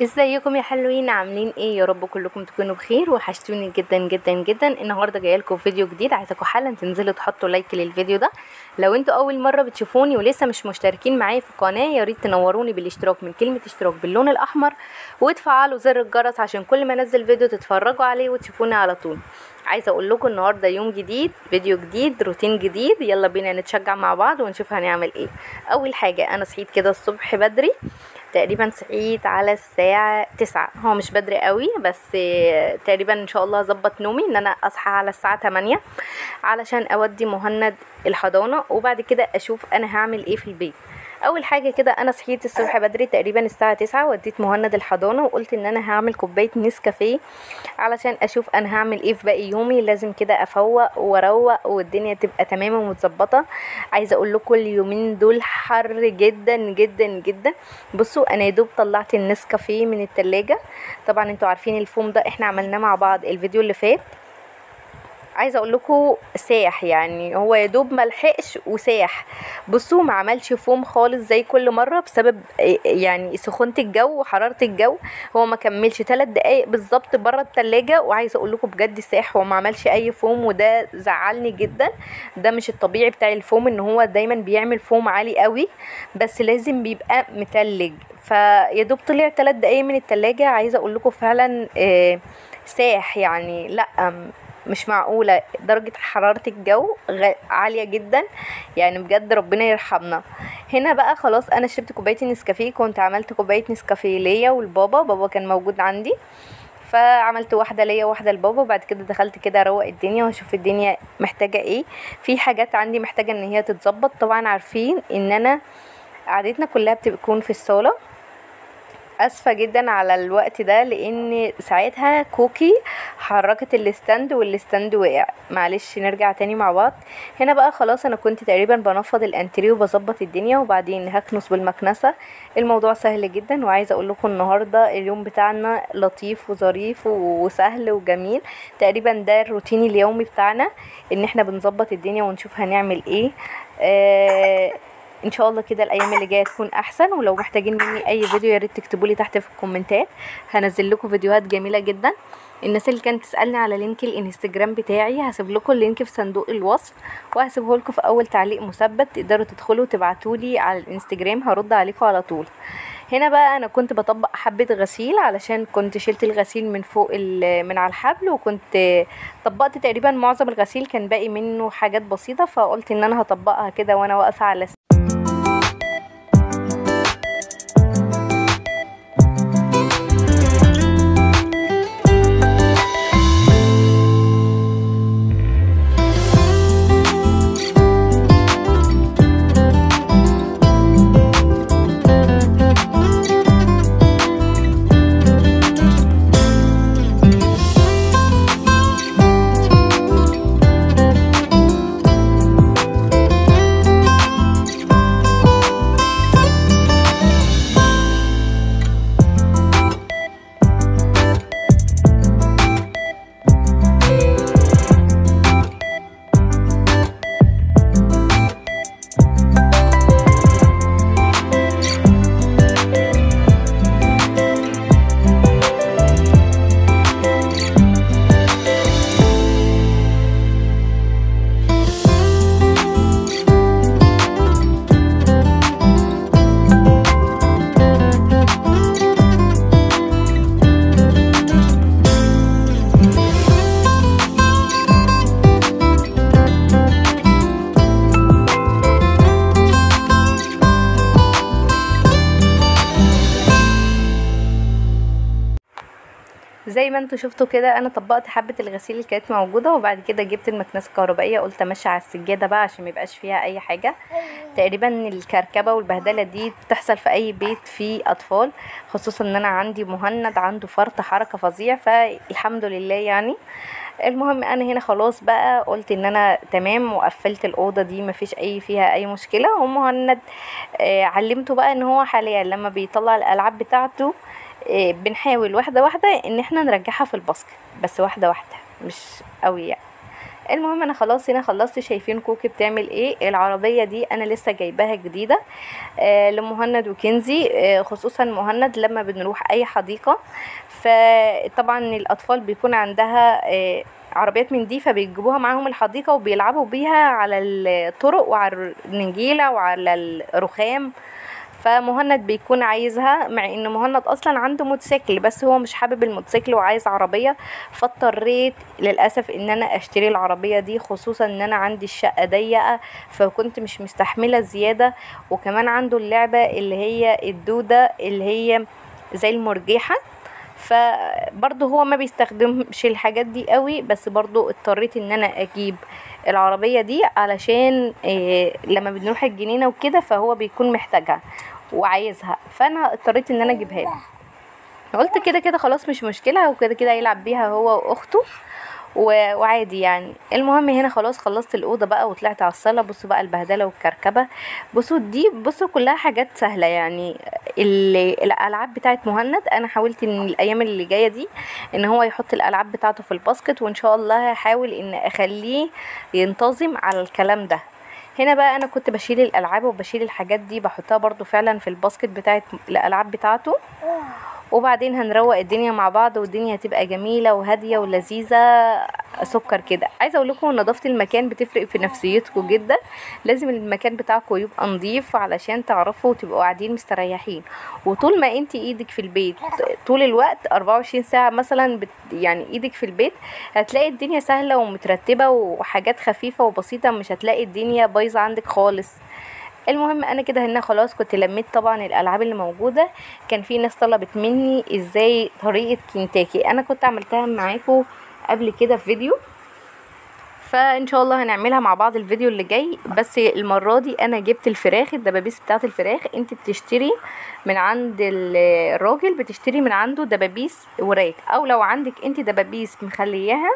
ازيكم يا حلوين؟ عاملين ايه؟ يا رب كلكم تكونوا بخير. وحشتوني جدا جدا جدا. النهارده جايه لكم فيديو جديد. عايزاكم حالا تنزلوا تحطوا لايك للفيديو ده. لو انتوا اول مره بتشوفوني ولسه مش مشتركين معايا في القناه، يا ريت تنوروني بالاشتراك من كلمه اشتراك باللون الاحمر، وتفعلوا زر الجرس عشان كل ما انزل فيديو تتفرجوا عليه وتشوفوني على طول. عايزه اقول لكم النهارده يوم جديد، فيديو جديد، روتين جديد. يلا بينا نتشجع مع بعض ونشوف هنعمل ايه. اول حاجه، انا صحيت كده الصبح بدري، تقريبا صحيت على الساعة 9. هو مش بدري قوي، بس تقريبا ان شاء الله هظبط نومي ان انا اصحى على الساعة 8 علشان اودي مهند الحضانة، وبعد كده اشوف انا هعمل ايه في البيت. اول حاجه كده، انا صحيت الصبح بدري تقريبا الساعه 9، وديت مهند الحضانه، وقلت ان انا هعمل كوبايه نسكافيه علشان اشوف انا هعمل ايه في باقي يومي. لازم كده افوق واروق والدنيا تبقى تمام ومتظبطه. عايزه اقول لكم اليومين دول حر جدا جدا جدا. بصوا، انا يا دوب طلعت النسكافيه من التلاجة. طبعا انتوا عارفين الفوم ده احنا عملناه مع بعض الفيديو اللي فات. عايزه اقول لكم ساح، يعني هو يا دوب ملحقش وساح. بصوا، ما عملش فوم خالص زي كل مره بسبب يعني سخونه الجو وحراره الجو. هو ما كملش 3 دقايق بالظبط بره التلاجة، وعايزه اقول لكم بجد ساح. هو ما عملش اي فوم وده زعلني جدا. ده مش الطبيعي بتاع الفوم، ان هو دايما بيعمل فوم عالي قوي، بس لازم بيبقى متلج. فيا دوب طلع 3 دقايق من التلاجة. عايزه اقول لكم فعلا ساح، يعني لا، مش معقولة درجة حرارة الجو عالية جدا، يعني بجد ربنا يرحمنا. هنا بقى خلاص انا شربت كوباية النسكافيه. كنت عملت كوباية نسكافيه ليا والبابا، بابا كان موجود عندي، فعملت واحدة ليا وواحدة لبابا. وبعد كده دخلت كده اروق الدنيا واشوف الدنيا محتاجة ايه. في حاجات عندي محتاجة ان هي تتظبط. طبعا عارفين ان انا قعدتنا كلها بتكون في الصالة. اسفه جدا على الوقت ده، لان ساعتها كوكي حركت الستاند والستاند وقع. معلش نرجع تاني مع بعض. هنا بقى خلاص انا كنت تقريبا بنفض الانتريه وبظبط الدنيا، وبعدين هكنس بالمكنسه. الموضوع سهل جدا. وعايزه اقول لكم النهارده اليوم بتاعنا لطيف وظريف وسهل وجميل. تقريبا ده الروتين اليومي بتاعنا، ان احنا بنظبط الدنيا ونشوف هنعمل ايه. ان شاء الله كده الايام اللي جايه تكون احسن. ولو محتاجين مني اي فيديو يا ريت تكتبوا لي تحت في الكومنتات، هنزل لكم فيديوهات جميله جدا. الناس اللي كانت تسالني على لينك الانستجرام بتاعي، هسيب لكم اللينك في صندوق الوصف، وهسيبه لكم في اول تعليق مثبت، تقدروا تدخلوا تبعتوا لي على الانستجرام، هرد عليكم على طول. هنا بقى انا كنت بطبق حبه غسيل، علشان كنت شلت الغسيل من فوق من على الحبل، وكنت طبقت تقريبا معظم الغسيل، كان باقي منه حاجات بسيطه، فقلت ان انا هطبقها كده وانا واقفه على زي ما انتوا شفتوا كده. انا طبقت حبه الغسيل اللي كانت موجوده، وبعد كده جبت المكنسه الكهربائيه، قلت امشي على السجاده بقى عشان ما يبقاش فيها اي حاجه. تقريبا الكركبه والبهدله دي بتحصل في اي بيت فيه اطفال، خصوصا ان انا عندي مهند عنده فرط حركه فظيع، فالحمد لله يعني. المهم انا هنا خلاص بقى قلت ان انا تمام، وقفلت الاوضه دي مفيش فيها اي مشكله. ومهند علمته بقى ان هو حاليا لما بيطلع الالعاب بتاعته بنحاول واحده واحده ان احنا نرجعها في الباسكت، بس واحده واحده مش قوي يعني. المهم انا خلاص هنا خلصت. شايفين كوكي بتعمل ايه؟ العربيه دي انا لسه جايباها جديده لمهند وكنزي. خصوصا مهند لما بنروح اي حديقه، فطبعا الاطفال بيكون عندها عربيات من دي، فبيجيبوها معاهم الحديقه وبيلعبوا بيها على الطرق وعلى النجيله وعلى الرخام. فمهند بيكون عايزها، مع ان مهند اصلا عنده موتوسيكل بس هو مش حابب الموتوسيكل وعايز عربيه. فاضطريت للاسف ان انا اشتري العربيه دي، خصوصا ان انا عندي الشقه ضيقه فكنت مش مستحمله زياده. وكمان عنده اللعبه اللي هي الدوده اللي هي زي المرجحه، فبرضه هو ما بيستخدمش الحاجات دي قوي، بس برضه اضطريت ان انا اجيب العربية دي علشان لما بنروح الجنينة وكده فهو بيكون محتاجها وعايزها، فانا اضطريت ان انا اجيبها له. قلت كده كده خلاص مش مشكلة، وكده كده يلعب بيها هو واخته وعادي يعني. المهم هنا خلاص خلصت الاوضه بقى وطلعت على الصاله. بصوا بقى البهدله والكركبه. بصوا دي، بصوا كلها حاجات سهله يعني. الالعاب بتاعت مهند انا حاولت ان الايام اللي جايه دي ان هو يحط الالعاب بتاعته في الباسكت، وان شاء الله هحاول ان اخليه ينتظم على الكلام ده. هنا بقى انا كنت بشيل الالعاب وبشيل الحاجات دي بحطها برضو فعلا في الباسكت بتاعت الالعاب بتاعته، وبعدين هنروق الدنيا مع بعض والدنيا هتبقى جميله وهاديه ولذيذه سكر كده. عايزه اقول لكم نظافه المكان بتفرق في نفسيتكم جدا. لازم المكان بتاعكم يبقى نظيف علشان تعرفوا تبقوا قاعدين مستريحين. وطول ما انت ايدك في البيت طول الوقت 24 ساعه مثلا يعني ايدك في البيت، هتلاقي الدنيا سهله ومترتبه وحاجات خفيفه وبسيطه، مش هتلاقي الدنيا بايظه عندك خالص. المهم انا كده هنا خلاص كنت لميت طبعا الالعاب اللي موجوده. كان في ناس طلبت مني ازاي طريقه كنتاكي، انا كنت عملتها معاكم قبل كده في فيديو، فان شاء الله هنعملها مع بعض الفيديو اللي جاي. بس المره دي انا جبت الفراخ، الدبابيس بتاعه الفراخ. انت بتشتري من عند الراجل، بتشتري من عنده دبابيس وراك، او لو عندك انت دبابيس مخلياها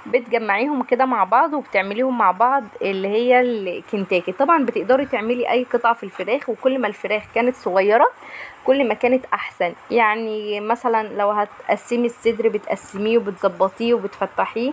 بتجمعيهم كده مع بعض وبتعمليهم مع بعض اللي هي الكنتاكي. طبعا بتقدري تعملي اي قطعه في الفراخ، وكل ما الفراخ كانت صغيره كل ما كانت احسن. يعني مثلا لو هتقسمي الصدر بتقسميه وبتظبطيه وبتفتحيه،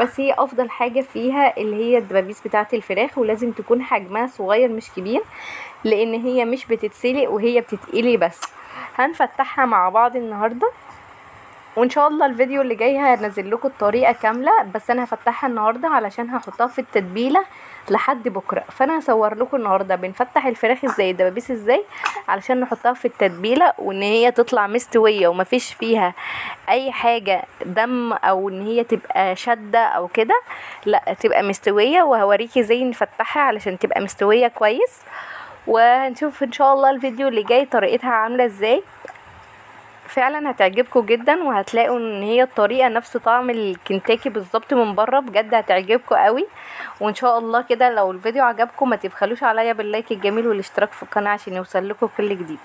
بس هي افضل حاجه فيها اللي هي الدبابيس بتاعه الفراخ، ولازم تكون حجمها صغير مش كبير، لان هي مش بتتسلق وهي بتتقلي بس. هنفتحها مع بعض النهارده، وان شاء الله الفيديو اللي جاي هنزل لكم الطريقه كامله، بس انا هفتحها النهارده علشان هحطها في التتبيله لحد بكره. فانا هصور لكم النهارده بنفتح الفراخ ازاي، الدبابيس ازاي، علشان نحطها في التتبيله وان هي تطلع مستويه ومفيش فيها اي حاجه دم او ان هي تبقى شده او كده، لا تبقى مستويه. وهوريكي ازاي نفتحها علشان تبقى مستويه كويس، وهنشوف ان شاء الله الفيديو اللي جاي طريقتها عامله ازاي. فعلا هتعجبكم جدا، وهتلاقوا ان هي الطريقه نفس طعم الكنتاكي بالظبط من بره. بجد هتعجبكم قوي. وان شاء الله كده لو الفيديو عجبكم ما تبخلوش عليا باللايك الجميل والاشتراك في القناه عشان يوصل لكم كل جديد.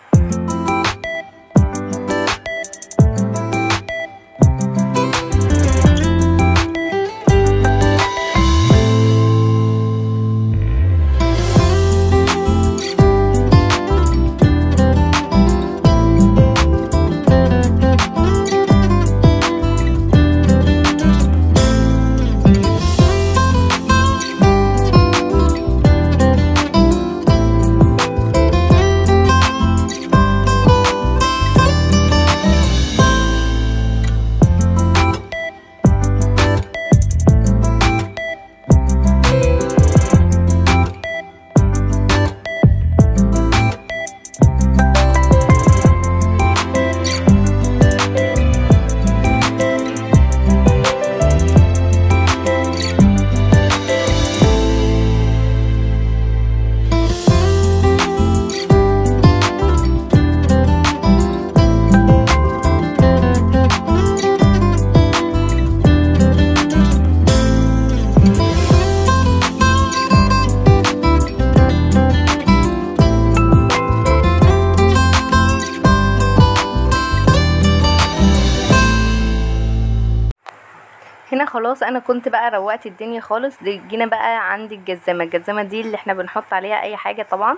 هنا خلاص انا كنت بقى روقت الدنيا خالص. جينا بقى عندي الجزمه. الجزمه دي اللي احنا بنحط عليها اي حاجه طبعا.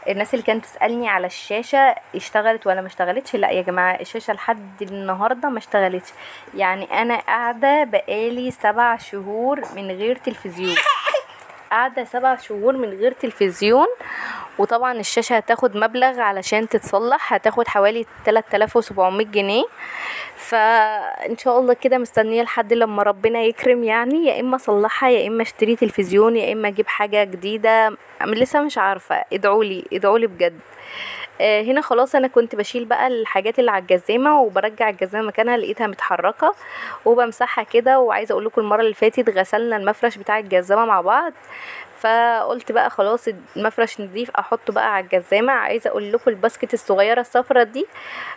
الناس اللي كانت تسألني على الشاشة اشتغلت ولا ما اشتغلتش، لا يا جماعة الشاشة لحد النهاردة ما اشتغلتش. يعني انا قاعدة بقالي 7 شهور من غير تلفزيون، قاعدة 7 شهور من غير تلفزيون. وطبعا الشاشة هتاخد مبلغ علشان تتصلح، هتاخد حوالي 3700 جنيه. فان شاء الله كده مستنية لحد لما ربنا يكرم، يعني يا اما اصلحها يا اما اشتري تلفزيون يا اما اجيب حاجة جديدة. لسه مش عارفة، ادعولي ادعولي بجد. هنا خلاص انا كنت بشيل بقى الحاجات اللي على الجزامه وبرجع الجزامه مكانها، لقيتها متحركه وبمسحها كده. وعايزه اقول لكم المره اللي فاتت غسلنا المفرش بتاع الجزامه مع بعض، فقلت بقى خلاص المفرش نضيف احطه بقى على الجزامه. عايزه اقول لكم الباسكت الصغيره الصفرة دي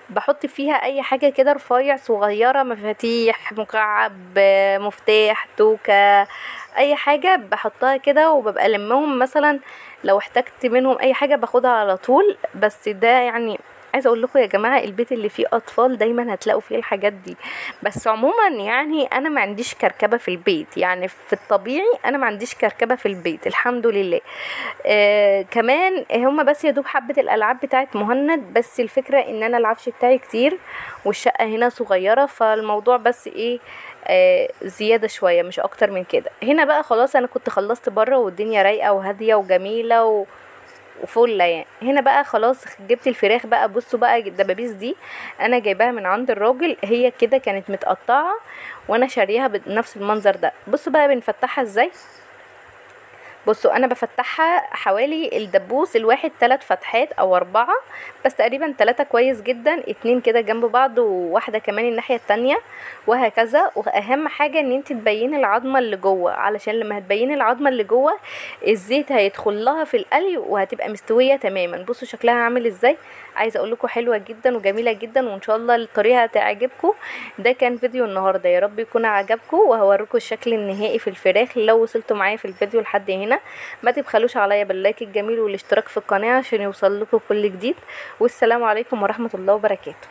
بحط فيها اي حاجه كده رفيع صغيره، مفاتيح، مكعب، مفتاح، توكه، اي حاجه بحطها كده وببقى لمهم. مثلا لو احتجت منهم اي حاجه باخدها على طول. بس ده يعني عايزه اقول لكم يا جماعه البيت اللي فيه اطفال دايما هتلاقوا فيه الحاجات دي. بس عموما يعني انا ما عنديش كركبه في البيت، يعني في الطبيعي انا ما عنديش كركبه في البيت الحمد لله. كمان هما بس يا دوب حبه الالعاب بتاعت مهند، بس الفكره ان انا العفش بتاعي كتير والشقه هنا صغيره، فالموضوع بس ايه زياده شويه مش اكتر من كده. هنا بقى خلاص انا كنت خلصت بره والدنيا رايقه وهاديه وجميله وفله يعني. هنا بقى خلاص جبت الفراخ بقى. بصوا بقى الدبابيس دي انا جايباها من عند الراجل، هي كده كانت متقطعه وانا شاريها بنفس المنظر ده. بصوا بقى بنفتحها ازاي. بصوا انا بفتحها حوالي الدبوس الواحد 3 فتحات او 4، بس تقريبا 3 كويس جدا، 2 كده جنب بعض وواحده كمان الناحيه التانية وهكذا. واهم حاجه ان انت تبيني العظمه اللي جوه، علشان لما هتبيني العظمه اللي جوه الزيت هيدخل لها في القلي وهتبقى مستويه تماما. بصوا شكلها عامل ازاي. عايزه اقول لكم حلوه جدا وجميله جدا، وان شاء الله الطريقه هتعجبكم. ده كان فيديو النهارده، يا رب يكون عجبكم، وهوريكم الشكل النهائي في الفراخ. لو وصلتوا معايا في الفيديو لحد هنا ما تبخلوش عليا باللايك الجميل والاشتراك في القناه عشان يوصل لكم كل جديد. والسلام عليكم ورحمه الله وبركاته.